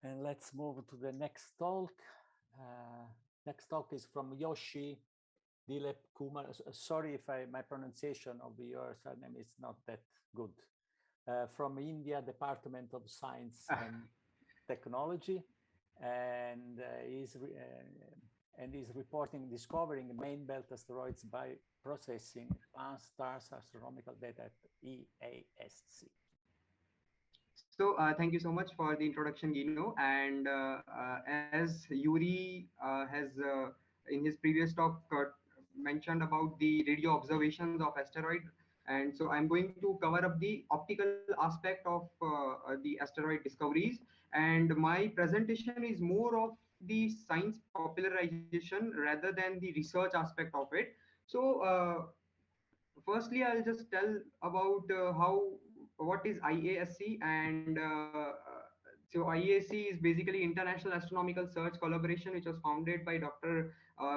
And let's move to the next talk. Next talk is from Yoshi Dileepkumar. Sorry if my pronunciation of your surname is not that good. From India Department of Science and Technology, and is reporting discovering main belt asteroids by processing advanced stars astronomical data at IASC. So thank you so much for the introduction, Gino. And as Yuri has in his previous talk mentioned about the radio observations of asteroid, and so I'm going to cover up the optical aspect of the asteroid discoveries. And my presentation is more of the science popularization rather than the research aspect of it. So firstly, I'll just tell about what is IASC, and so IASC is basically International Astronomical Search Collaboration, which was founded by Dr.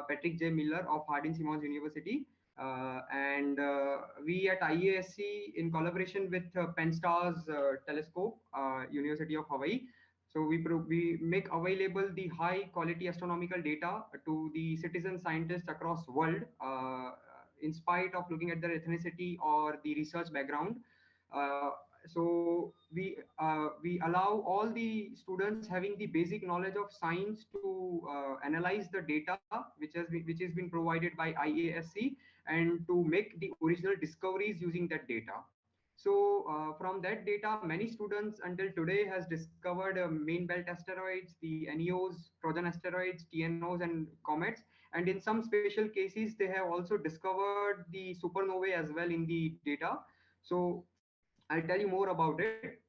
Patrick J. Miller of Harding-Simmons University. And we at IASC, in collaboration with Penn-STARRS Telescope, University of Hawaii, so we make available the high quality astronomical data to the citizen scientists across world, in spite of looking at their ethnicity or the research background. So we allow all the students having the basic knowledge of science to analyze the data which has been provided by IASC, and to make the original discoveries using that data. So from that data, many students until today has discovered main belt asteroids, the NEOs, Trojan asteroids, TNOs, and comets. And in some special cases, they have also discovered the supernovae as well in the data. So I'll tell you more about it.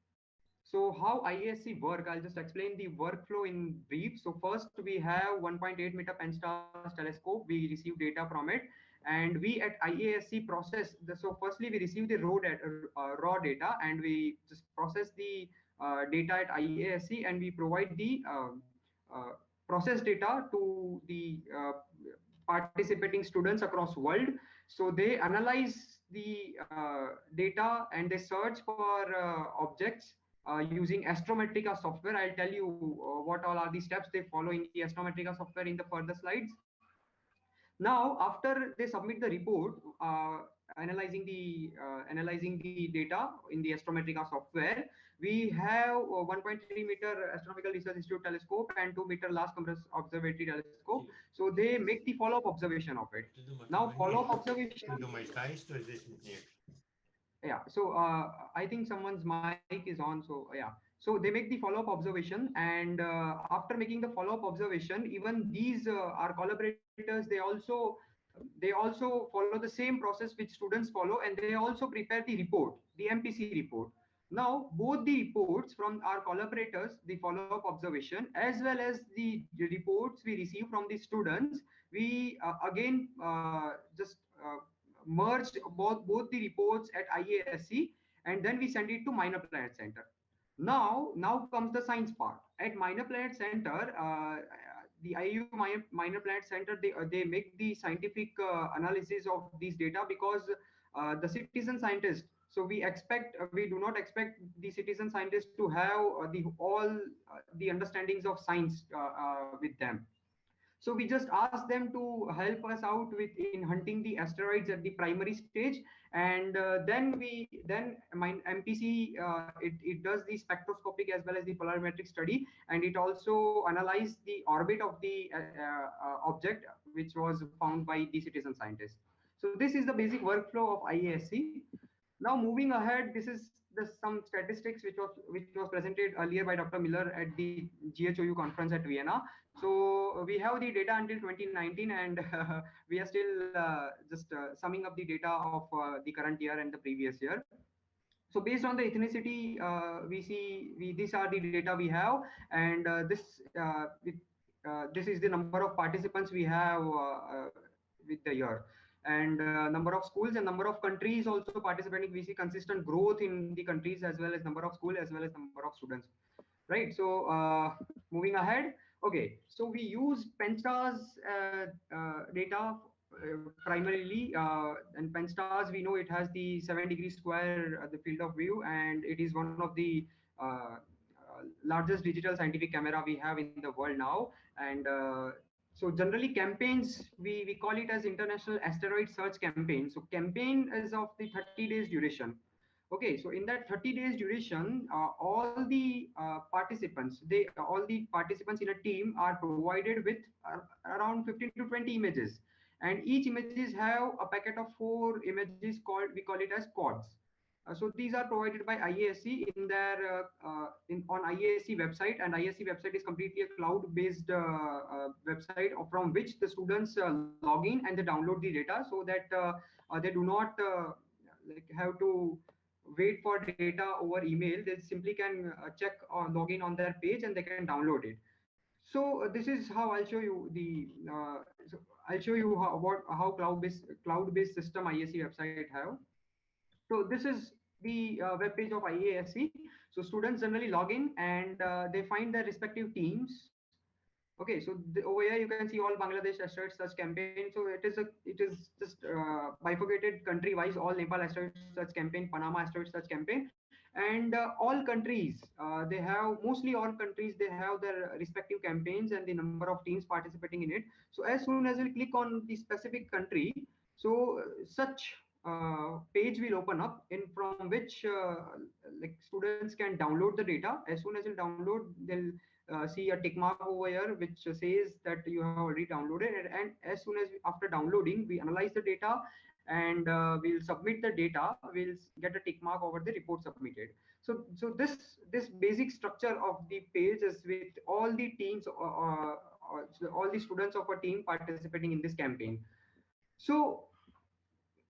So how IASC work, I'll just explain the workflow in brief. So first we have 1.8 meter Penn-STARRS telescope. We receive data from it, and we at IASC process so firstly we receive the raw data, and we just process the data at IASC, and we provide the uh, process data to the participating students across world. So they analyze the data, and they search for objects using Astrometrica software. I'll tell you what all are the steps they follow in the Astrometrica software in the further slides. Now, after they submit the report, analyzing the data in the Astrometrica software, we have 1.3 meter Astronomical Research Institute telescope and 2 meter Last Compressed Observatory telescope. So they make the follow-up observation of it. Now, follow-up observation. Yeah, so I think someone's mic is on, so yeah, so they make the follow-up observation, and after making the follow-up observation, even these our collaborators, they also follow the same process which students follow, and they also prepare the report, the MPC report. Now both the reports from our collaborators, the follow-up observation, as well as the reports we receive from the students, we again just merged both the reports at IASC, and then we send it to Minor Planet Center. Now comes the science part. At Minor Planet Center, the IU Minor Planet Center, they make the scientific analysis of these data, because the citizen scientist. So we do not expect the citizen scientists to have the understandings of science with them. So we just ask them to help us out with in hunting the asteroids at the primary stage, and then my MPC it does the spectroscopic as well as the polarimetric study, and it also analyzes the orbit of the object which was found by the citizen scientist. So this is the basic workflow of IASC. Now moving ahead, this is some statistics which was presented earlier by Dr. Miller at the GHOU conference at Vienna. So we have the data until 2019, and we are still just summing up the data of the current year and the previous year. So based on the ethnicity, these are the data we have, and this is the number of participants we have with the year, and number of schools and number of countries also participating. We see consistent growth in the countries, as well as number of schools, as well as number of students. Right. So moving ahead. Okay. So we use Penn-STARRS data primarily, and Penn-STARRS, we know it has the 7 degree square the field of view, and it is one of the largest digital scientific camera we have in the world now. And so generally campaigns, we call it as international asteroid search campaign. So campaign is of the 30 days duration. Okay, so in that 30 days duration, all the participants, all the participants in a team are provided with around 15 to 20 images, and each images have a packet of 4 images called, we call it as quads. So these are provided by IASC in their on IASC website, and IASC website is completely a cloud-based website from which the students log in and they download the data, so that they do not like have to wait for data over email. They simply can check or log in on their page and they can download it. So this is how I'll show you the I'll show you how cloud-based system IASC website have. So this is the web page of IASC. So students generally log in and they find their respective teams. Okay, so over here you can see all Bangladesh asteroid search campaign. So it is just bifurcated country wise, all Nepal asteroid search campaign, Panama asteroid search campaign, and all countries they have, mostly all countries they have their respective campaigns and the number of teams participating in it. So as soon as we click on the specific country, so such page will open up in from which like students can download the data. As soon as you download, they'll see a tick mark over here which says that you have already downloaded it. And as soon as after downloading, we analyze the data and we'll submit the data. We'll get a tick mark over the report submitted. So this basic structure of the page is with all the teams, so all the students of a team participating in this campaign. So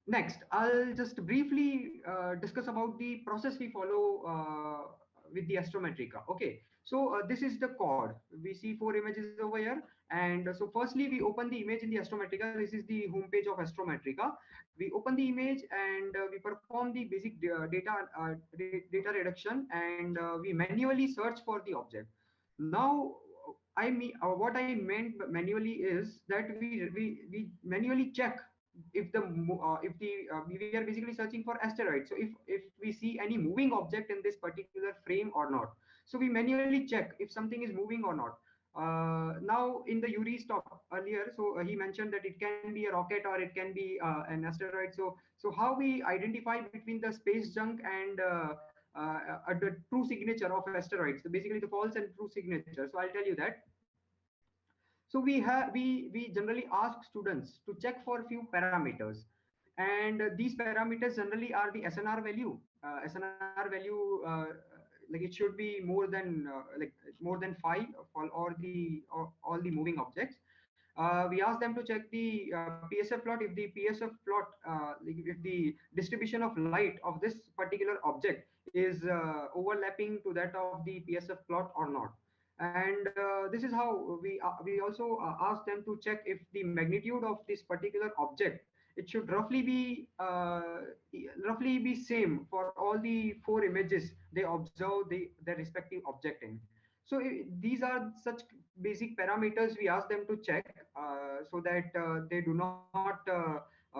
next, I'll just briefly discuss about the process we follow with the Astrometrica. Okay, so this is the code. We see 4 images over here. And so firstly, we open the image in the Astrometrica. This is the homepage of Astrometrica. We open the image and we perform the basic data reduction, and we manually search for the object. Now, I mean, what I meant manually is that we manually check if we are basically searching for asteroids. So if we see any moving object in this particular frame or not, so we manually check if something is moving or not. Now in the Yuri's talk earlier, so he mentioned that it can be a rocket or it can be an asteroid. So how we identify between the space junk and the true signature of asteroids, so basically the false and true signature. So I'll tell you that. So we generally ask students to check for a few parameters, and these parameters generally are the SNR value. SNR value, like it should be more than more than 5 for all the moving objects. We ask them to check the PSF plot. If the PSF plot, like if the distribution of light of this particular object is overlapping to that of the PSF plot or not. And this is how we also ask them to check if the magnitude of this particular object, it should roughly be same for all the 4 images they observe their respective object in. So these are such basic parameters we ask them to check, so that they do not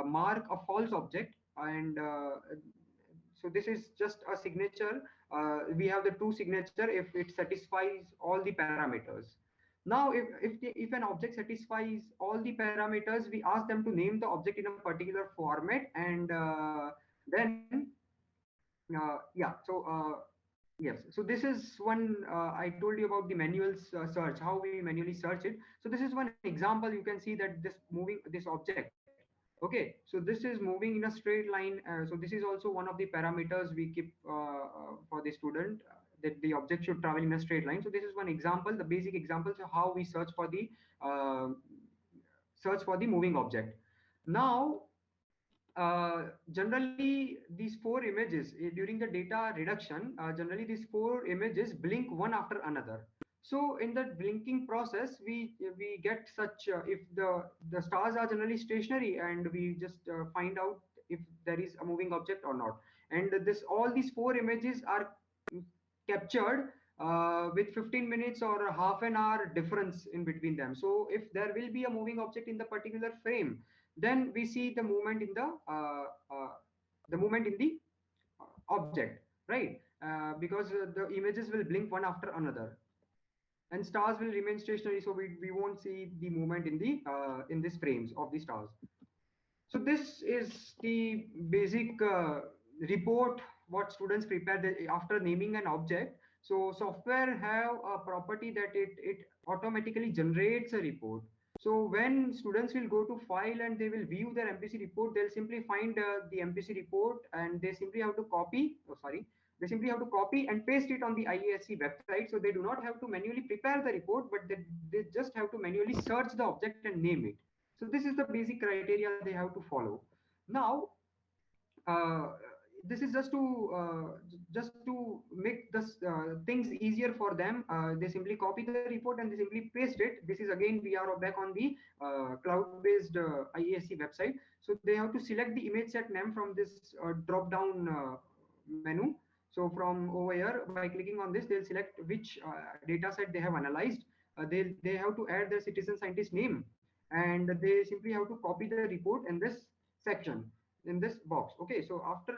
mark a false object. And so this is just a signature. We have the true signature if it satisfies all the parameters. Now if an object satisfies all the parameters, we ask them to name the object in a particular format. And then yeah, so yes, so this is one, I told you about the manual search, how we manually search it. So this is one example. You can see that this object. Okay, so this is moving in a straight line. So this is also one of the parameters we keep for the student, that the object should travel in a straight line. So this is one example, the basic examples of how we uh, search for the moving object. Now, generally these 4 images during the data reduction, generally these 4 images blink one after another. So in the blinking process, we get such if the stars are generally stationary, and we just find out if there is a moving object or not. And this all these 4 images are captured with 15 minutes or a half an hour difference in between them. So if there will be a moving object in the particular frame, then we see the movement in the movement in the object, right? Because the images will blink one after another, and stars will remain stationary, so we won't see the movement in these frames of the stars. So this is the basic report what students prepare after naming an object. So software have a property that it automatically generates a report. So when students will go to file and they will view their MPC report, they'll simply find the MPC report, and they simply have to copy. Oh, sorry. They simply have to copy and paste it on the IASC website. So they do not have to manually prepare the report, but they just have to manually search the object and name it. So this is the basic criteria they have to follow. Now, uh, this is just to make this things easier for them. They simply copy the report and they simply paste it. This is again, we are back on the cloud-based IASC website. So they have to select the image set name from this drop-down menu. So from over here, by clicking on this, they'll select which data set they have analyzed. They have to add their citizen scientist name, and they simply have to copy the report in this section, in this box. Okay, so after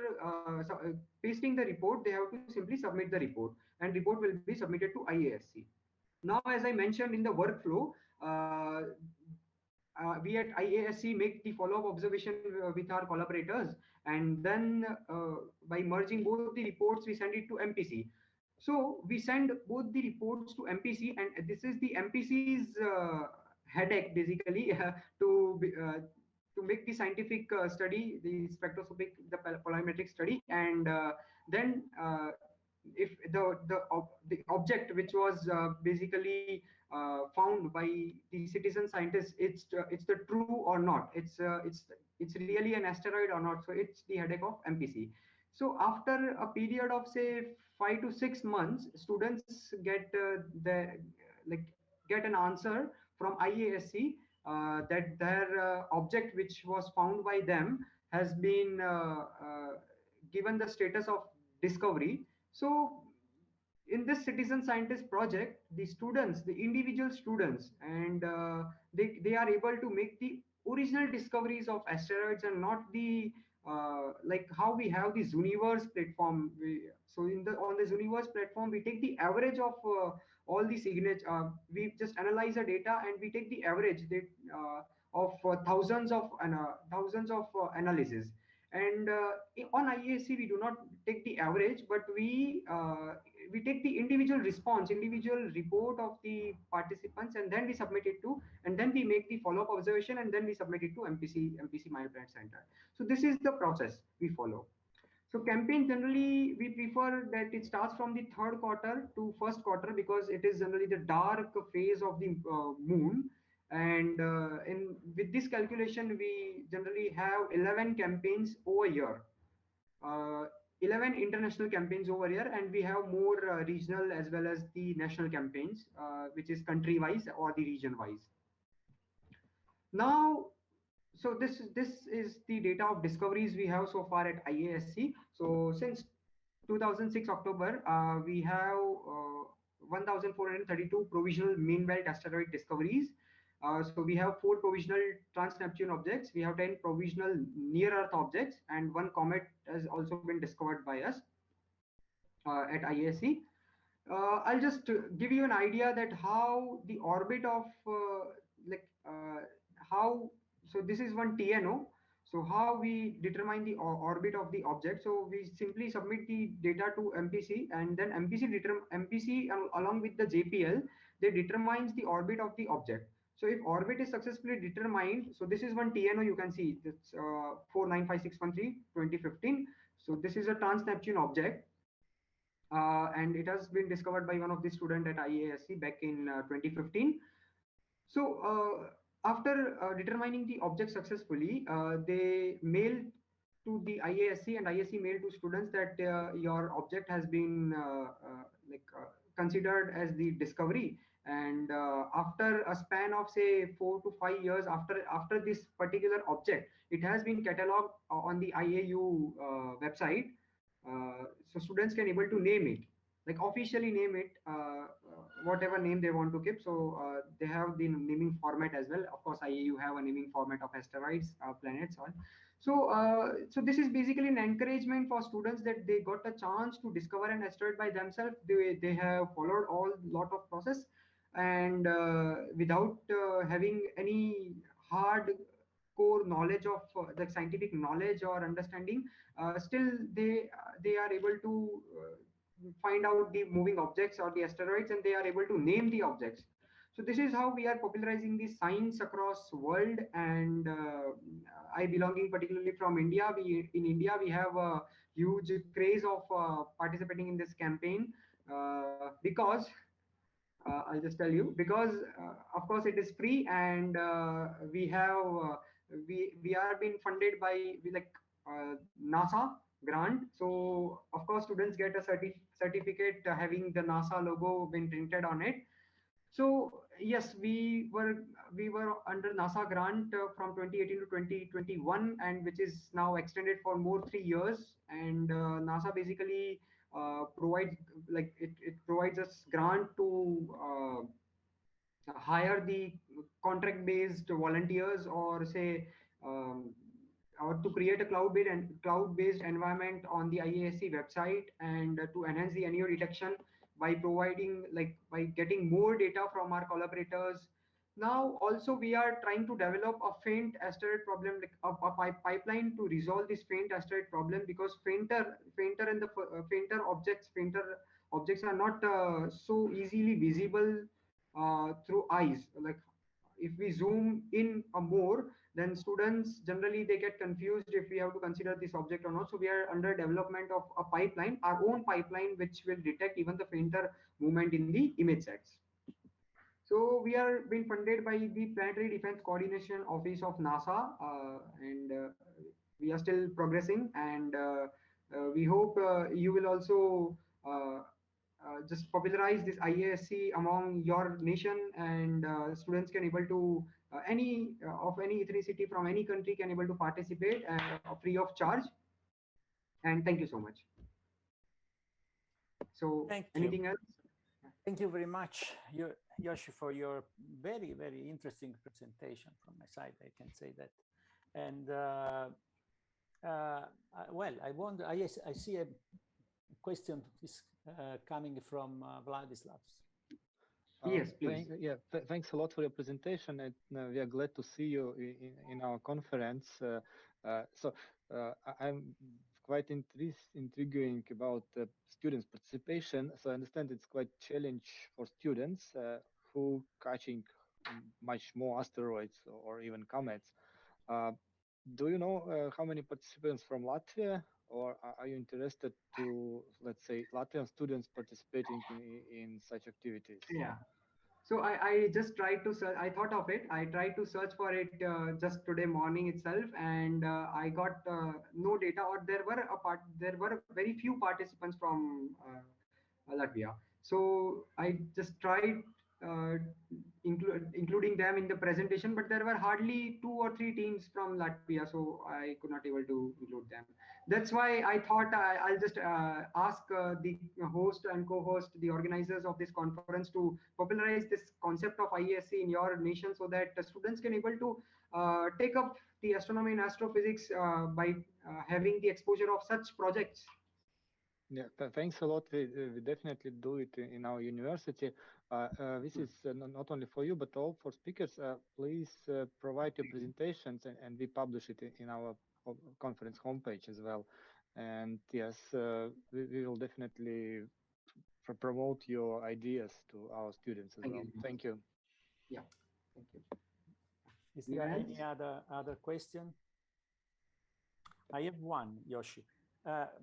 pasting the report, they have to simply submit the report, and report will be submitted to IASC. Now, as I mentioned in the workflow, we at IASC make the follow-up observation with our collaborators, and then by merging both the reports, we send it to MPC. So we send both the reports to MPC, and this is the MPC's headache basically to make the scientific study, the spectroscopic, the polarimetric study, and then if the object which was basically found by the citizen scientists, it's the true or not, it's really an asteroid or not. So it's the headache of MPC. So after a period of say 5 to 6 months, students get like get an answer from IASC that their object which was found by them has been given the status of discovery. So in this citizen scientist project, the students, the individual students, and they are able to make the original discoveries of asteroids, and not the like how we have this universe platform. So in the on this universe platform, we take the average of all the signature. We just analyze the data and we take the average of thousands of analysis. And on IASC, we do not take the average, but we take the individual response, individual report of the participants, and then we submit it to, and then we make the follow-up observation, and then we submit it to MPC Main Belt Center. So this is the process we follow. So campaign, generally we prefer that it starts from the third quarter to first quarter, because it is generally the dark phase of the moon. And in with this calculation, we generally have 11 campaigns over year, uh, 11 international campaigns over here, and we have more regional as well as the national campaigns, which is country wise or the region wise. Now, so this is the data of discoveries we have so far at IASC. So since 2006 October, we have 1,432 provisional main belt asteroid discoveries. So we have 4 provisional trans-Neptune objects, we have 10 provisional near-Earth objects, and 1 comet has also been discovered by us at IASC. I'll just give you an idea that how the orbit of like how, so this is one TNO. So how we determine the orbit of the object. So we simply submit the data to MPC, and then MPC along with the JPL, they determines the orbit of the object. So if orbit is successfully determined, so this is one TNO, you can see it's 495613215. So this is a trans-Neptune object, and it has been discovered by one of the student at IASC back in 2015. So after determining the object successfully, they mail to the IASC, and IASC mail to students that your object has been considered as the discovery. And after a span of say 4 to 5 years after this particular object, it has been cataloged on the IAU website. So students can able to name it. like officially name it whatever name they want to keep. So they have the naming format as well. Of course, IAU have a naming format of asteroids, planets, all. So so this is basically an encouragement for students that they got a chance to discover an asteroid by themselves. They have followed all lot of process, and without having any hard core knowledge of the scientific knowledge or understanding, still they are able to find out the moving objects or the asteroids, and they are able to name the objects. So this is how we are popularizing the science across world. And I belonging particularly from India, we in India we have a huge craze of participating in this campaign, because I'll just tell you, because of course it is free, and we have we are being funded by NASA grant. So of course students get a certificate having the NASA logo been printed on it. So yes, we were under NASA grant from 2018 to 2021, and which is now extended for more 3 years. And NASA basically provides, like it provides us grant to hire the contract based volunteers, or say um, or to create a cloud based environment on the IASC website, and to enhance the NEO detection by providing, like by getting more data from our collaborators. Now also we are trying to develop a faint asteroid problem, like a pipeline to resolve this faint asteroid problem, because fainter objects are not so easily visible through eyes. Like if we zoom in a more, then students generally they get confused if we have to consider this object or not. So we are under development of a pipeline, our own pipeline, which will detect even the fainter movement in the image sets. So we are being funded by the Planetary Defense Coordination Office of NASA, and we are still progressing. And we hope you will also just popularize this IASC among your nation, and students can able to any of any ethnicity from any country can able to participate free of charge. And thank you so much. So Thank you. anything else? Thank you very much, Yoshi, for your very, very interesting presentation from my side, I can say that. And well, I wonder, I see a question is coming from Vladislav. Yes, please. Thanks a lot for your presentation, and we are glad to see you in our conference. I'm quite intriguing about students' participation. So I understand it's quite challenge for students who catching much more asteroids or even comets. Do you know how many participants from Latvia, or are you interested to, let's say, Latvian students participating in such activities? Yeah. So I just tried to search, I thought of it. I tried to search for it just today morning itself, and I got no data, or there were very few participants from Latvia. So I just tried uh, including them in the presentation, but there were hardly 2 or 3 teams from Latvia, so I could not able to include them. That's why I thought I'll just ask the host and co-host, the organizers of this conference, to popularize this concept of IASC in your nation, so that the students can able to take up the astronomy and astrophysics by having the exposure of such projects. Yeah, thanks a lot. We definitely do it in our university. This is not only for you, but all for speakers. Please provide your presentations, and we publish it in our conference homepage as well. And yes, we will definitely promote your ideas to our students as well. Thank you. Yeah, thank you. Is there any other question? I have one, Yoshi.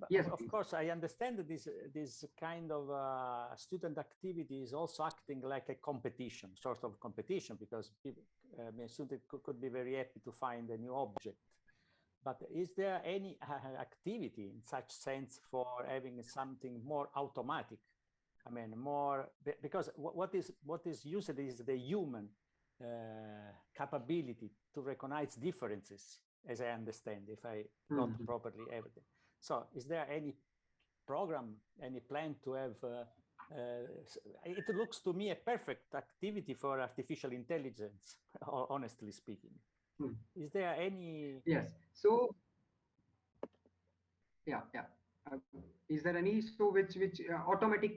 Yes, of course, I understand that this kind of student activity is also acting like a competition, sort of competition, because people, students could be very happy to find a new object. But is there any activity in such sense for having something more automatic? I mean, more, because what is usually is the human capability to recognize differences, as I understand, if I not properly everything. So is there any program, any plan to have, it looks to me a perfect activity for artificial intelligence, honestly speaking. Is there any? Yes. So yeah. Is there any, so which automatic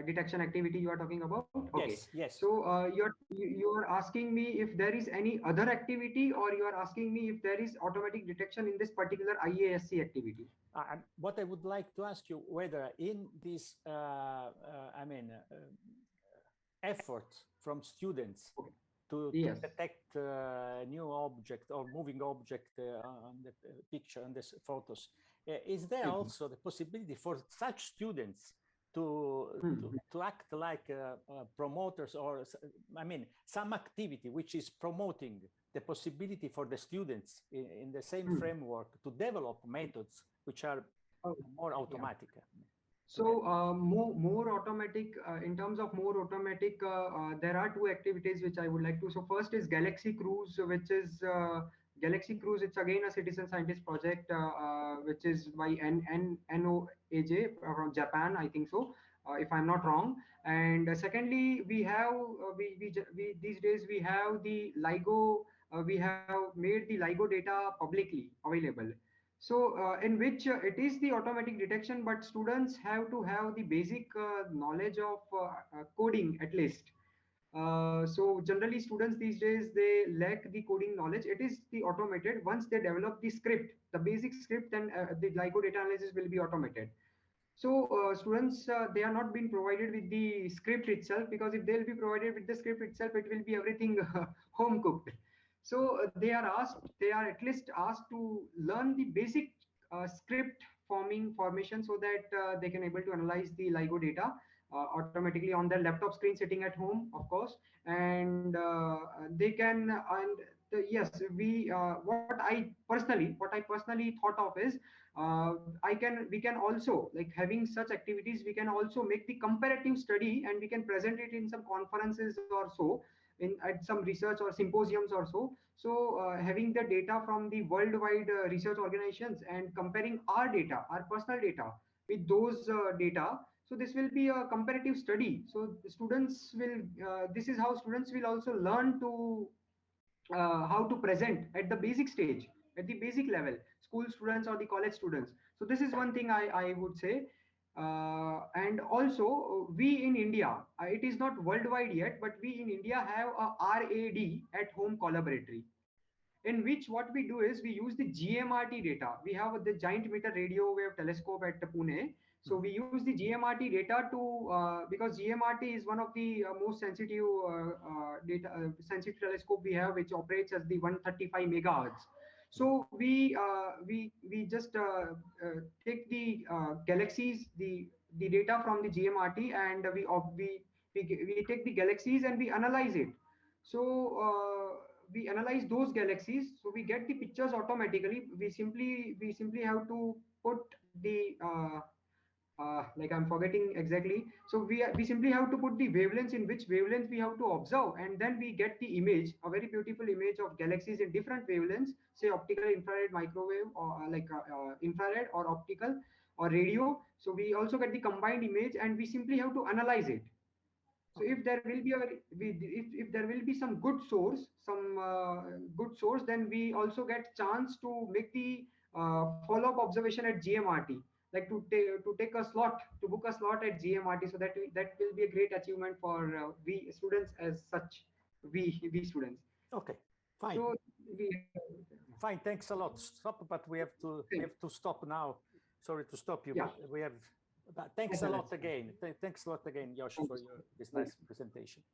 detection activity you are talking about? Okay. Yes. So you are asking me if there is any other activity, or you are asking me if there is automatic detection in this particular IASC activity? What I would like to ask you, whether in this, effort from students to detect new object or moving object on the picture and this photos, is there also the possibility for such students to act like promoters, or some activity which is promoting the possibility for the students in the same framework to develop methods which are more automatic? So more automatic, in terms of more automatic, there are two activities which I would like to. So first is Galaxy Cruise, which is Galaxy Cruise. It's again a citizen scientist project, which is by NOAJ from Japan, I think so, if I'm not wrong. And secondly, we have we these days we have the LIGO. We have made the LIGO data publicly available. So in which it is the automatic detection, but students have to have the basic knowledge of coding at least. So generally students these days, they lack the coding knowledge. It is the automated. Once they develop the script, the basic script, then the LIGO data analysis will be automated. So students, they are not being provided with the script itself, because if they'll be provided with the script itself, it will be everything home cooked. So they are at least asked to learn the basic script formation, so that they can able to analyze the LIGO data automatically on their laptop screen sitting at home, of course. And they can, and yes, what I personally thought of is, we can also, like, having such activities, we can also make the comparative study, and we can present it in some conferences or so, at some research or symposiums or so. So having the data from the worldwide research organizations and comparing our data, our personal data, with those data, so this will be a comparative study. So the students will, this is how students will also learn to how to present at the basic stage, at the basic level, school students or the college students. So this is one thing I would say. And also we in India, it is not worldwide yet, but we in India have a RAD, at home collaboratory, in which what we do is we use the GMRT data. We have the giant meter radio wave telescope at Pune. So we use the GMRT data to, because GMRT is one of the most sensitive sensitive telescope we have, which operates as the 135 megahertz. So we just take the galaxies, the data from the GMRT, and we take the galaxies and we analyze it. So we analyze those galaxies, so we get the pictures automatically. We simply have to put the like, I'm forgetting exactly. So we simply have to put the wavelengths, in which wavelength we have to observe, and then we get the image, a very beautiful image of galaxies in different wavelengths, say optical, infrared, microwave, or infrared or optical or radio. So we also get the combined image, and we simply have to analyze it. So if there will be if there will be some good source, then we also get chance to make the follow-up observation at GMRT, like to take a slot, to book a slot at GMRT. So that will be a great achievement for we students as such, we students. Okay, fine. So fine, thanks a lot. Stop, but we have to stop now. Sorry to stop you, but we have. Thanks a lot again. Thanks a lot again, Yoshi, for this nice presentation.